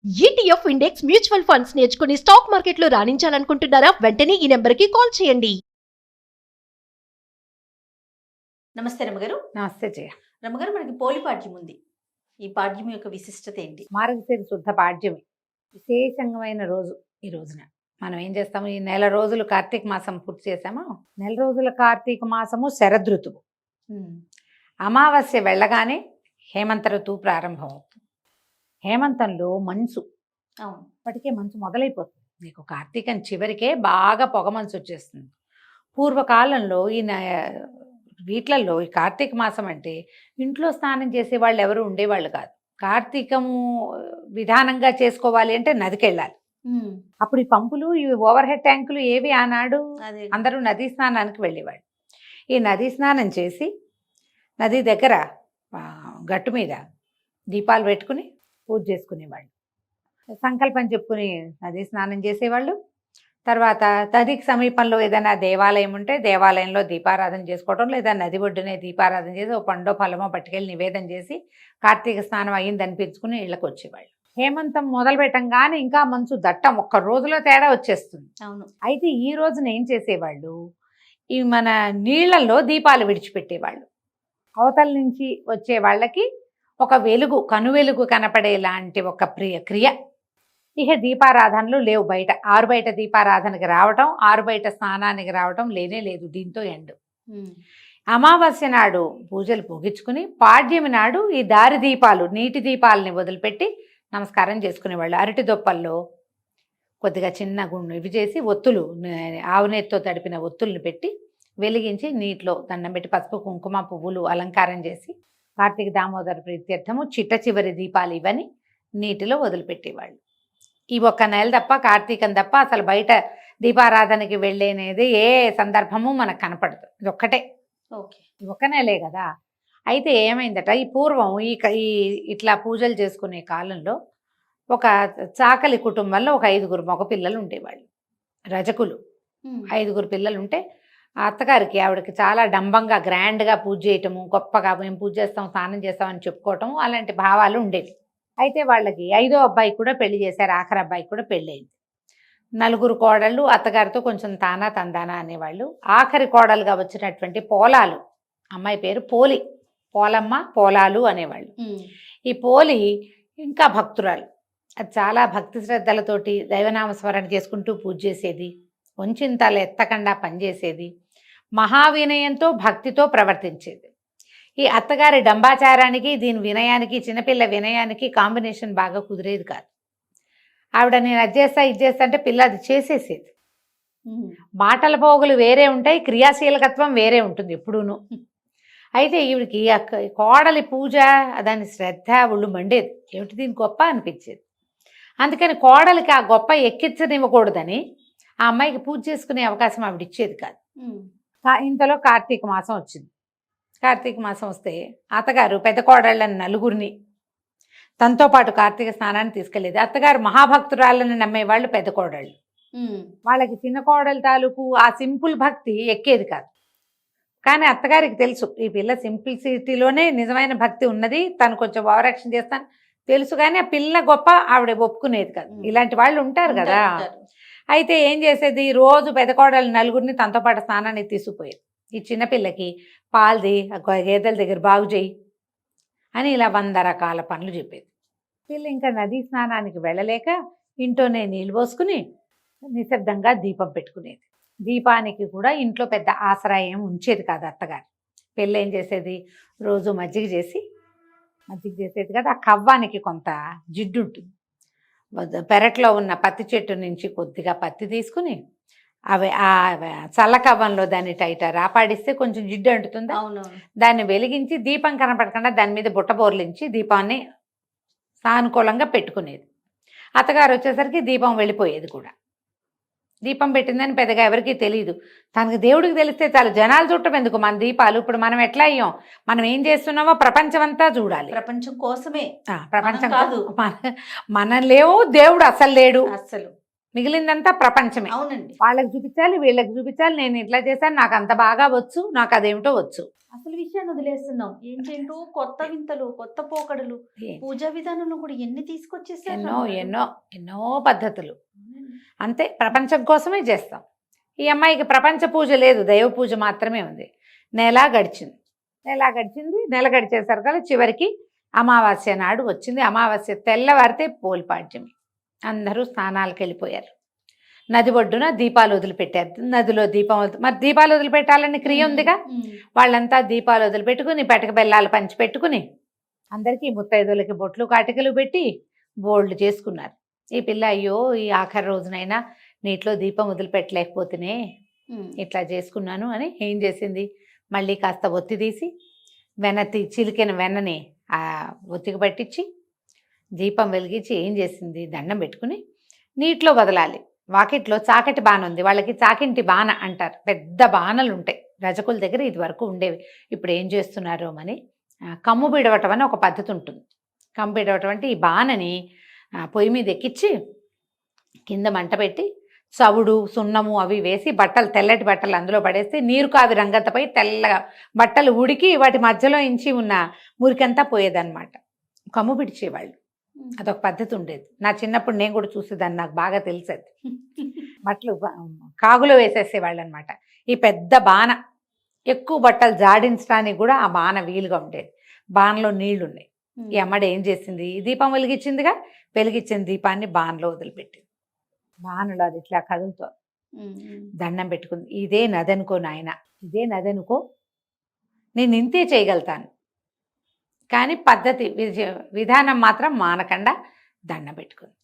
ETF index mutual funds నేర్చుకుని stock మార్కెట్లో రాణించాలనుకుంటున్నారా? వెంటనే ఈ నెంబర్కి కాల్ చేయండి. నమస్తే రమ్మగారు. నమస్తే జయ. రమ్మగారు, మనకి పోలి పాడ్యం ఉంది. ఈ పాడ్యం యొక్క విశిష్టత ఏంటి? మార్గశిర శుద్ధ పాడ్యమి విశేషమైన రోజు. ఈ రోజున మనం ఏం చేస్తాము, ఈ నెల రోజులు కార్తీక మాసం పూర్తి చేసాము. నెల రోజుల కార్తీక మాసము శరదృతువు. అమావాస్య వెళ్ళగానే హేమంత ఋతువు ప్రారంభం అవుతుంది. హేమంతంలో మంచు, ఇప్పటికే మంచు మొదలైపోతుంది. నీకు కార్తీకం చివరికే బాగా పొగ మంచు వచ్చేస్తుంది. పూర్వకాలంలో వీట్లలో ఈ కార్తీక మాసం అంటే ఇంట్లో స్నానం చేసే వాళ్ళు ఎవరు ఉండేవాళ్ళు కాదు. కార్తీకము విధానంగా చేసుకోవాలి అంటే నదికి వెళ్ళాలి. అప్పుడు ఈ పంపులు, ఈ ఓవర్ హెడ్ ట్యాంకులు ఏవి ఆనాడు? అందరూ నదీ స్నానానికి వెళ్ళేవాళ్ళు. ఈ నదీ స్నానం చేసి నది దగ్గర గట్టు మీద దీపాలు పెట్టుకుని పూజ చేసుకునేవాళ్ళు. సంకల్పం చెప్పుకుని నదీ స్నానం చేసేవాళ్ళు. తర్వాత నదికి సమీపంలో ఏదైనా దేవాలయం ఉంటే దేవాలయంలో దీపారాధన చేసుకోవడం, లేదా నది ఒడ్డునే దీపారాధన చేసి ఓ పండో ఫలమో పట్టుకెళ్ళి నివేదన చేసి కార్తీక స్నానం అయ్యింది అనిపించుకుని ఇళ్ళకి వచ్చేవాళ్ళు. హేమంతం మొదలు పెట్టంగానే ఇంకా మంచు దట్టం, ఒక్క రోజులో తేడా వచ్చేస్తుంది. అవును. అయితే ఈ రోజున ఏం చేసేవాళ్ళు, ఈ మన నీళ్లలో దీపాలు విడిచిపెట్టేవాళ్ళు. అవతల నుంచి వచ్చే వాళ్ళకి ఒక వెలుగు, కనువెలుగు కనపడేలాంటి ఒక క్రియ. ఇక దీపారాధనలు లేవు. బయట ఆరు బయట దీపారాధనకి రావటం, ఆరు బయట స్నానానికి రావటం లేనే లేదు. దీంతో ఎండు. అమావాస్య నాడు పూజలు ముగించుకుని పాడ్యమి నాడు ఈ దారి దీపాలు, నీటి దీపాలని వదిలిపెట్టి నమస్కారం చేసుకునేవాళ్ళు. అరటి దొప్పల్లో కొద్దిగా చిన్న గుండు ఇవి చేసి ఒత్తులు, ఆవునేతితో తడిపిన ఒత్తుల్ని పెట్టి వెలిగించి నీటిలో దండం పెట్టి పసుపు కుంకుమ పువ్వులు అలంకారం చేసి కార్తీక దామోదర ప్రీత్యర్థము చిట్ట చివరి దీపాలు ఇవని నీటిలో వదిలిపెట్టేవాళ్ళు. ఈ ఒక్క నెల తప్ప, కార్తీకం తప్ప అసలు బయట దీపారాధనకి వెళ్ళేనేది ఏ సందర్భము మనకు కనపడదు. ఇది ఒక్కటే, ఈ ఒక్క నెలే కదా. అయితే ఏమైందట, ఈ పూర్వం ఈ ఇట్లా పూజలు చేసుకునే కాలంలో ఒక చాకలి కుటుంబంలో ఒక 5గురు మగపిల్లలు ఉండేవాళ్ళు, రజకులు. 5గురు పిల్లలు ఉంటే ఆ అత్తగారికి, ఆవిడకి చాలా డంబంగా గ్రాండ్గా పూజ చేయటము, గొప్పగా మేము పూజ చేస్తాం, స్నానం చేస్తామని చెప్పుకోవటము, అలాంటి భావాలు ఉండేవి. అయితే వాళ్ళకి 5వ అబ్బాయి కూడా పెళ్లి చేశారు, ఆఖరి అబ్బాయికి కూడా పెళ్ళయింది. 4 కోడళ్ళు అత్తగారితో కొంచెం తానా తందానా అనేవాళ్ళు. ఆఖరి కోడలుగా వచ్చినటువంటి పోలాలు, అమ్మాయి పేరు పోలి, పోలమ్మ పోలాలు అనేవాళ్ళు. ఈ పోలి ఇంకా భక్తురాలు. అది చాలా భక్తి శ్రద్ధలతోటి దైవనామస్మరణ చేసుకుంటూ పూజ చేసేది, వంచింతలు ఎత్తకుండా పనిచేసేది, మహావినయంతో భక్తితో ప్రవర్తించేది. ఈ అత్తగారి డంబాచారానికి, దీని వినయానికి, చిన్నపిల్ల వినయానికి కాంబినేషన్ బాగా కుదిరేది కాదు. ఆవిడ నేను అది చేస్తా ఇది చేస్తా అంటే పిల్ల అది చేసేసేది. మాటల పోగులు వేరే ఉంటాయి, క్రియాశీలకత్వం వేరే ఉంటుంది ఎప్పుడూను. అయితే ఈవిడికి కోడలి పూజ, దాని శ్రద్ధ ఒళ్ళు మండేది. ఏమిటి దీని గొప్ప అనిపించేది. అందుకని కోడలికి ఆ గొప్ప ఎక్కించనివ్వకూడదని ఆ అమ్మాయికి పూజ చేసుకునే అవకాశం ఆవిడ ఇచ్చేది కాదు. ఇంతలో కార్తీక మాసం వచ్చింది. కార్తీక మాసం వస్తే అత్తగారు పెద్ద కోడళ్ళని 4గురిని తనతో పాటు కార్తీక స్నానాన్ని తీసుకెళ్ళేది. అత్తగారు మహాభక్తురాళ్ళని నమ్మేవాళ్ళు పెద్ద కోడళ్ళు. వాళ్ళకి చిన్న కోడలు తాలూకు ఆ సింపుల్ భక్తి ఎక్కేది కాదు. కానీ అత్తగారికి తెలుసు, ఈ పిల్ల సింప్లిసిటీలోనే నిజమైన భక్తి ఉన్నది, తను కొంచెం ఓవరాక్షన్ చేస్తాను తెలుసు, కానీ ఆ పిల్ల గొప్ప ఆవిడ ఒప్పుకునేది కాదు. ఇలాంటి వాళ్ళు ఉంటారు కదా. అయితే ఏం చేసేది, రోజు పెద్ద కోడలు 4గురిని తనతో పాటు స్నానానికి తీసుకుపోయేది. ఈ చిన్నపిల్లకి పాల్ది, గేదెల దగ్గర బాగు చేయి అని ఇలా 100 రకాల పనులు చెప్పేది. పిల్ల ఇంకా నదీ స్నానానికి వెళ్ళలేక ఇంట్లోనే నీళ్ళు పోసుకుని నిశ్శబ్దంగా దీపం పెట్టుకునేది. దీపానికి కూడా ఇంట్లో పెద్ద ఆసరా ఏం ఉంచేది కాదు అత్తగారు. పిల్ల ఏం చేసేది, రోజు మజ్జిగ చేసేది కదా. ఆ కవ్వానికి కొంత జిడ్డు ఉంటుంది. పెరట్లో ఉన్న పత్తి చెట్టు నుంచి కొద్దిగా పత్తి తీసుకుని అవి ఆ చల్లకవ్వంలో దాన్ని టైట రాపాడిస్తే కొంచెం జిడ్డు అంటుతుంది. దాన్ని వెలిగించి దీపం కనపడకుండా దాని మీద బుట్ట బోర్లించి దీపాన్ని సానుకూలంగా పెట్టుకునేది. అత్తగారు వచ్చేసరికి దీపం వెళ్ళిపోయేది కూడా. దీపం పెట్టిందని పెద్దగా ఎవరికీ తెలియదు. తనకు దేవుడికి తెలిస్తే చాలు, జనాలు చూడటం ఎందుకు, మన దీపాలు. ఇప్పుడు మనం ఎట్లా అయ్యాం, మనం ఏం చేస్తున్నామో ప్రపంచమంతా చూడాలి. ప్రపంచం కోసమే, ప్రపంచం కాదు, మనం లేవు, దేవుడు అసలు లేడు. అసలు మిగిలిందంతా ప్రపంచమే. అవునండి. వాళ్ళకి చూపించాలి, వీళ్ళకి చూపించాలి, నేను ఇట్లా చేశాను, నాకు అంత బాగా వచ్చు, నాకు అదేమిటో వచ్చు. అసలు విషయాన్ని వదిలేస్తున్నాం. ఏంటేంటో కొత్త వింతలు, కొత్త పోకడలు, పూజా విధానంలో కూడా ఎన్ని తీసుకొచ్చేసారు ఎన్నో అమ్మగారు. ఎన్నో ఎన్నో పద్ధతులు. అవునండి. అంతే, ప్రపంచం కోసమే చేస్తాం. ఈ అమ్మాయికి ప్రపంచ పూజ లేదు, దైవ పూజ మాత్రమే ఉంది. నెల గడిచింది. నెల గడిచేసరికి చివరికి అమావాస్య నాడు వచ్చింది. అమావాస్య తెల్లవారితే పోలిపాడ్యమి. అందరూ స్నానాలకు వెళ్ళిపోయారు. నది ఒడ్డున దీపాలు వదిలిపెట్టారు. నదిలో దీపం మరి దీపాలు వదిలిపెట్టాలని క్రియ ఉందిగా. వాళ్ళంతా దీపాలు వదిలిపెట్టుకుని పెటక బెల్లాలు పంచిపెట్టుకుని అందరికీ ముత్తైదులకి బొట్లు కాటికలు పెట్టి బోల్డ్ చేసుకున్నారు. ఈ పిల్ల అయ్యో ఈ ఆఖరి రోజునైనా నీటిలో దీపం వదిలిపెట్టలేకపోతేనే ఇట్లా చేసుకున్నాను అని ఏం చేసింది, మళ్ళీ కాస్త ఒత్తి తీసి చిలికిన వెన్నని ఆ ఒత్తికి పట్టించి దీపం వెలిగించి ఏం చేసింది, దండం పెట్టుకుని నీటిలో వదలాలి. వాకిట్లో చాకటి బాణ ఉంది, వాళ్ళకి చాకింటి బాణ అంటారు. పెద్ద బాణలు ఉంటాయి రజకుల దగ్గర, ఇది వరకు ఉండేవి. ఇప్పుడు ఏం చేస్తున్నారో అని కమ్ము బిడవటం అని ఒక పద్ధతి ఉంటుంది. కమ్ము బిడవటం అంటే ఈ బాణని పొయ్యి మీద ఎక్కించి కింద మంట పెట్టి చవుడు సున్నము అవి వేసి బట్టలు, తెల్లటి బట్టలు అందులో పడేస్తే నీరు కాదు రంగంతపై తెల్లగా బట్టలు ఉడికి వాటి మధ్యలో ఇంచి ఉన్న మురికంతా పోయేదన్నమాట. కమ్ము పిడిచేవాళ్ళు. అదొక పద్ధతి ఉండేది. నా చిన్నప్పుడు నేను కూడా చూసేదాన్ని, నాకు బాగా తెలిసేది. బట్టలు కాగులో వేసేసేవాళ్ళు అనమాట. ఈ పెద్ద బాణ ఎక్కువ బట్టలు జాడించడానికి కూడా ఆ బాణ వీలుగా ఉండేది. బాణలో నీళ్లు ఉన్నాయి. ఈ అమ్మడి ఏం చేసింది, ఈ దీపం వెలిగించిందిగా, వెలిగించిన దీపాన్ని బాణలో వదిలిపెట్టింది. బాణలో అది ఇట్లా కదులుతో దండం పెట్టుకుంది. ఇదే నదనుకో నాయన, ఇదే నదనుకో, నేను ఇంతే చేయగలుగుతాను, కానీ పద్ధతి విధానం మాత్రం మానకుండా దండం పెట్టుకుంది.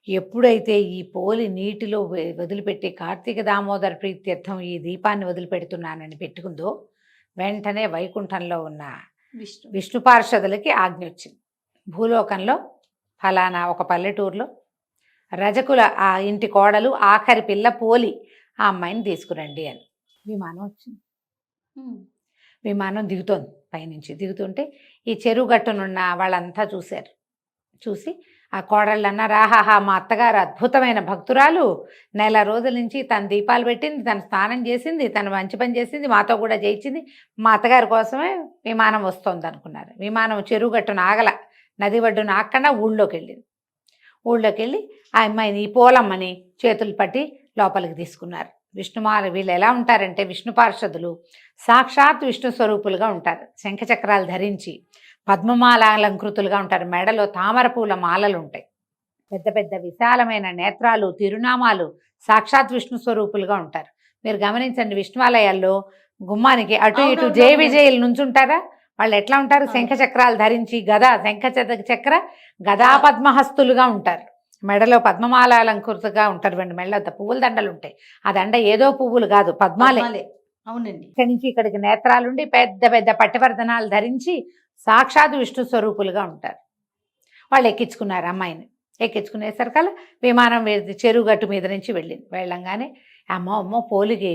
ఎప్పుడైతే ఈ పోలి నీటిలో వదిలిపెట్టి కార్తీక దామోదర ప్రీత్యర్థం ఈ దీపాన్ని వదిలిపెడుతున్నానని పెట్టుకుందో, వెంటనే వైకుంఠంలో ఉన్న విష్ణు పార్షదులకి ఆజ్ఞ వచ్చింది. భూలోకంలో ఫలానా ఒక పల్లెటూరులో రజకుల ఆ ఇంటి కోడలు ఆఖరి పిల్ల పోలి ఆ అమ్మాయిని తీసుకురండి అని. విమానం వచ్చింది. విమానం దిగుతోంది. పైనుంచి దిగుతుంటే ఈ చెరువు గట్టునున్న వాళ్ళంతా చూశారు. చూసి ఆ కోడళ్ళు అన్నారు, ఆహాహా మా అత్తగారు అద్భుతమైన భక్తురాలు, నెల రోజుల నుంచి తను దీపాలు పెట్టింది, తను స్నానం చేసింది, తను మంచి పని చేసింది, మాతో కూడా చేయించింది, మా అత్తగారి కోసమే విమానం వస్తుంది అనుకున్నారు. విమానం చెరువు గట్టున ఆగల, నది ఒడ్డున ఆగకుండా ఊళ్ళోకి వెళ్ళింది. ఊళ్ళోకి వెళ్ళి ఆ అమ్మాయిని, ఈ పోలమ్మని చేతులు పట్టి లోపలికి తీసుకున్నారు. విష్ణుమాల వీళ్ళు ఎలా ఉంటారంటే విష్ణు పార్షదులు సాక్షాత్ విష్ణు స్వరూపులుగా ఉంటారు. శంఖచక్రాలు ధరించి పద్మమాల అలంకృతులుగా ఉంటారు. మెడలో తామర పూల మాలలు ఉంటాయి. పెద్ద పెద్ద విశాలమైన నేత్రాలు, తిరునామాలు, సాక్షాత్ విష్ణు స్వరూపులుగా ఉంటారు. మీరు గమనించండి, విష్ణువాలయాల్లో గుమ్మానికి అటు ఇటు జయ విజయులు నుంచుంటారా, వాళ్ళు ఎట్లా ఉంటారు, శంఖచక్రాలు ధరించి శంఖచక్ర గదా పద్మహస్తులుగా ఉంటారు. మెడలో పద్మమాల అలంకృతగా ఉంటారు. రెండు మెడలో పువ్వుల దండలు ఉంటాయి. ఆ దండ ఏదో పువ్వులు కాదు, పద్మాలే. అవునండి. ఇక్కడి నుంచి ఇక్కడికి నేత్రాలుండి పెద్ద పెద్ద పట్టివర్ధనాలు ధరించి సాక్షాత్ విష్ణు స్వరూపులుగా ఉంటారు. వాళ్ళు ఎక్కించుకున్నారు అమ్మాయిని. ఎక్కించుకునేసరికల్లా విమానం చెరువు గట్టు మీద నుంచి వెళ్ళంగానే అమ్మో పోలికి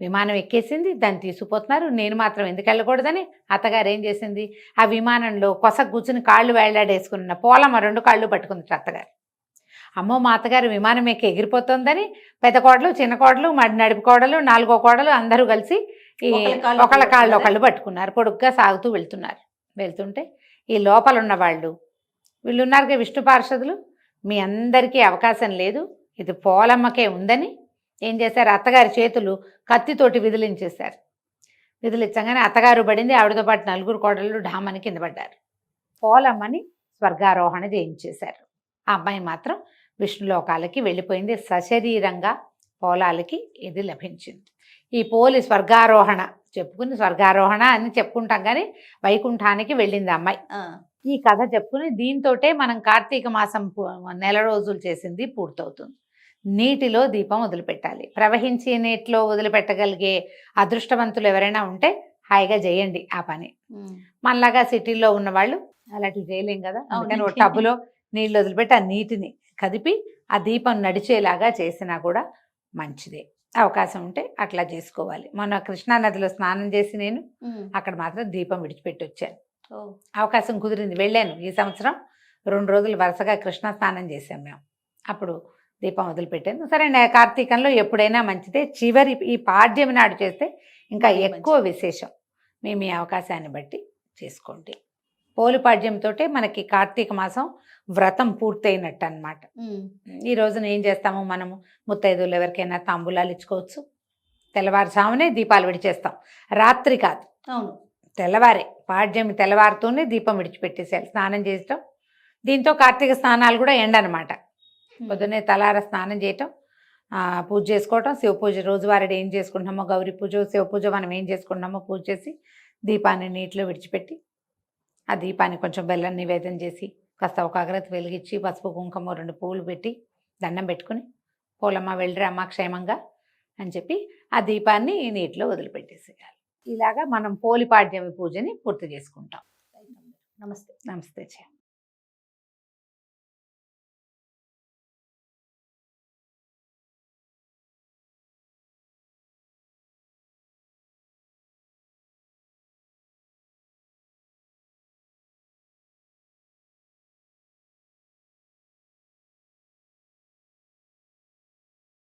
విమానం ఎక్కేసింది, దాన్ని తీసుకుపోతున్నారు, నేను మాత్రం ఎందుకు వెళ్ళకూడదని అత్తగారు ఏం చేసింది, ఆ విమానంలో కొస కూర్చుని కాళ్ళు వేళ్లాడేసుకున్న పోలమ్మ 2 కాళ్ళు పట్టుకుంది అత్తగారు. అమ్మో మా అత్తగారు విమానం ఎక్కి ఎగిరిపోతుందని పెద్ద కోడలు, చిన్న కోడలు, నడిపి కోడలు, 4వ కోడలు అందరూ కలిసి ఒకళ్ళ కాళ్ళు ఒకళ్ళు పట్టుకున్నారు. పొడుగ్గా సాగుతూ వెళ్తుంటే ఈ లోపల ఉన్న వీళ్ళు ఉన్నారుగా విష్ణు పార్షదులు, మీ అందరికీ అవకాశం లేదు, ఇది పోలమ్మకే ఉందని ఏం చేశారు, అత్తగారి చేతులు కత్తితోటి విదిలించేశారు. విదిలించగానే అత్తగారు పడింది, ఆవిడతో పాటు 4 కోడళ్ళు ఢామని కింద పడ్డారు. పోలమ్మని స్వర్గారోహణ చేయించేశారు. ఆ అమ్మాయి మాత్రం విష్ణులోకాలకి వెళ్ళిపోయింది. సశరీరంగా పోలాలకి ఇది లభించింది. ఈ పోలి స్వర్గారోహణ స్వర్గారోహణ అని చెప్పుకుంటాం, కానీ వైకుంఠానికి వెళ్ళింది అమ్మాయి. ఈ కథ చెప్పుకుని దీంతోటే మనం కార్తీక మాసం నెల రోజులు చేసింది పూర్తవుతుంది. నీటిలో దీపం వదిలిపెట్టాలి. ప్రవహించే నీటిలో వదిలిపెట్టగలిగే అదృష్టవంతులు ఎవరైనా ఉంటే హాయిగా చేయండి ఆ పని. మనలాగా సిటీలో ఉన్నవాళ్ళు అలాంటివి చేయలేం కదా. అందుకని ఒక టబ్బులో నీళ్ళు వదిలిపెట్టి ఆ నీటిని కదిపి ఆ దీపం నడిచేలాగా చేసినా కూడా మంచిదే. అవకాశం ఉంటే అట్లా చేసుకోవాలి. మొన్న కృష్ణానదిలో స్నానం చేసి నేను అక్కడ మాత్రం దీపం విడిచిపెట్టి వచ్చాను. అవకాశం కుదిరింది, వెళ్ళాను. ఈ సంవత్సరం 2 రోజులు వరుసగా కృష్ణ స్నానం చేశాం మేము. అప్పుడు దీపం వదిలిపెట్టాను. సరే కార్తీకంలో ఎప్పుడైనా మంచిదే, చివరి ఈ పాడ్యమి నాడు చేస్తే ఇంకా అది ఎక్కువ విశేషం. మీ మీ అవకాశాన్ని బట్టి చేసుకోండి. పోలిపాడ్యంతో మనకి కార్తీక మాసం వ్రతం పూర్తయినట్టు అనమాట. ఈ రోజున ఏం చేస్తాము మనము, ముత్తైదువులు ఎవరికైనా తాంబూలాలు ఇచ్చుకోవచ్చు. తెల్లవారుజామునే దీపాలు విడిచేస్తాం, రాత్రి కాదు, అవును. తెల్లవారే. పాడ్యమి తెల్లవారుతూనే దీపం విడిచిపెట్టేసేయాలి, స్నానం చేయటం. దీంతో కార్తీక స్నానాలు కూడా ఎండనమాట. పొద్దున్నే తలార స్నానం చేయటం, పూజ చేసుకోవటం, శివ పూజ రోజువారీ ఏం చేసుకుంటున్నామో, గౌరీ పూజ శివ పూజ మనం ఏం చేసుకుంటున్నామో పూజ చేసి దీపాన్ని నీటిలో విడిచిపెట్టి, ఆ దీపాన్ని కొంచెం బెల్లం నివేదన చేసి, కాస్త ఒక అగరత్తి వెలిగించి, పసుపు కుంకుమ 2 పువ్వులు పెట్టి దండం పెట్టుకుని, పూలమ్మ వెళ్ళిరా అమ్మ క్షేమంగా అని చెప్పి ఆ దీపాన్ని నీటిలో వదిలిపెట్టేసేయాలి. ఇలాగా మనం పోలిపాడ్యమి పూజని పూర్తి చేసుకుంటాం. నమస్తే. నమస్తే.